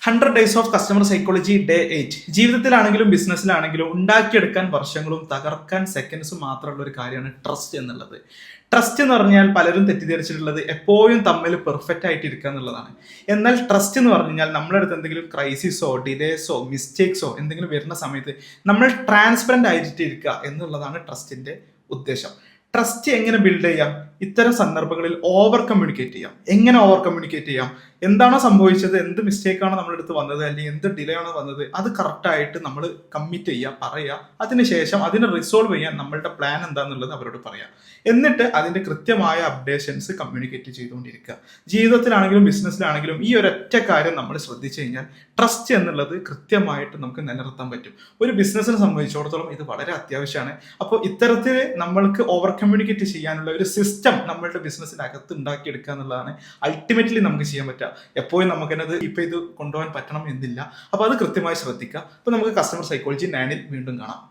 100 days of customer psychology day 8. ജീവിതത്തിലാണെങ്കിലും ബിസിനസ്സിലാണെങ്കിലും ഉണ്ടാക്കിയെടുക്കാൻ വർഷങ്ങളും തകർക്കാൻ സെക്കൻഡ്സും മാത്രമുള്ള ഒരു കാര്യമാണ് ട്രസ്റ്റ് എന്നുള്ളത്. ട്രസ്റ്റ് എന്ന് പറഞ്ഞാൽ പലരും തെറ്റിദ്ധരിച്ചിട്ടുള്ളത് എപ്പോഴും തമ്മിൽ പെർഫെക്റ്റ് ആയിട്ട് ഇരിക്കുക എന്നുള്ളതാണ്. എന്നാൽ ട്രസ്റ്റ് എന്ന് പറഞ്ഞു കഴിഞ്ഞാൽ നമ്മുടെ അടുത്ത് എന്തെങ്കിലും ക്രൈസിസോ ഡിലേസോ മിസ്റ്റേക്സോ എന്തെങ്കിലും വരുന്ന സമയത്ത് നമ്മൾ ട്രാൻസ്പെറന്റ് ആയിട്ട് ഇരിക്കുക എന്നുള്ളതാണ് ട്രസ്റ്റിന്റെ ഉദ്ദേശം. ട്രസ്റ്റ് എങ്ങനെ ബിൽഡ് ചെയ്യാം? ഇത്തരം സന്ദർഭങ്ങളിൽ ഓവർ കമ്മ്യൂണിക്കേറ്റ് ചെയ്യാം. എങ്ങനെ ഓവർ കമ്മ്യൂണിക്കേറ്റ് ചെയ്യാം? എന്താണോ സംഭവിച്ചത്, എന്ത് മിസ്റ്റേക്കാണോ നമ്മുടെ അടുത്ത് വന്നത്, അല്ലെങ്കിൽ എന്ത് ഡിലേ ആണോ വന്നത്, അത് കറക്റ്റായിട്ട് നമ്മൾ കമ്മിറ്റ് ചെയ്യുക, പറയുക. അതിനുശേഷം അതിനെ റിസോൾവ് ചെയ്യാൻ നമ്മളുടെ പ്ലാൻ എന്താണെന്നുള്ളത് അവരോട് പറയാം. എന്നിട്ട് അതിന്റെ കൃത്യമായ അപ്ഡേഷൻസ് കമ്മ്യൂണിക്കേറ്റ് ചെയ്തുകൊണ്ടിരിക്കുക. ജീവിതത്തിലാണെങ്കിലും ബിസിനസ്സിലാണെങ്കിലും ഈ ഒരൊറ്റ കാര്യം നമ്മൾ ശ്രദ്ധിച്ചു കഴിഞ്ഞാൽ ട്രസ്റ്റ് എന്നുള്ളത് കൃത്യമായിട്ട് നമുക്ക് നിലനിർത്താൻ പറ്റും. ഒരു ബിസിനസ്സിനെ സംബന്ധിച്ചിടത്തോളം ഇത് വളരെ അത്യാവശ്യമാണ്. അപ്പോൾ ഇത്തരത്തിൽ നമ്മൾക്ക് ഓവർ കമ്മ്യൂണിക്കേറ്റ് ചെയ്യാനുള്ള ഒരു സിസ്റ്റം നമ്മളുടെ ബിസിനസ്സിനകത്ത് ഉണ്ടാക്കിയെടുക്കുക എന്നുള്ളതാണ് അൾട്ടിമേറ്റ്ലി നമുക്ക് ചെയ്യാൻ പറ്റുക. എപ്പോഴും നമുക്കത് ഇപ്പൊ ഇത് കൊണ്ടുപോകാൻ പറ്റണം എന്നില്ല. അപ്പൊ അത് കൃത്യമായി ശ്രദ്ധിക്കുക. അപ്പൊ നമുക്ക് കസ്റ്റമർ സൈക്കോളജി 9 വീണ്ടും കാണാം.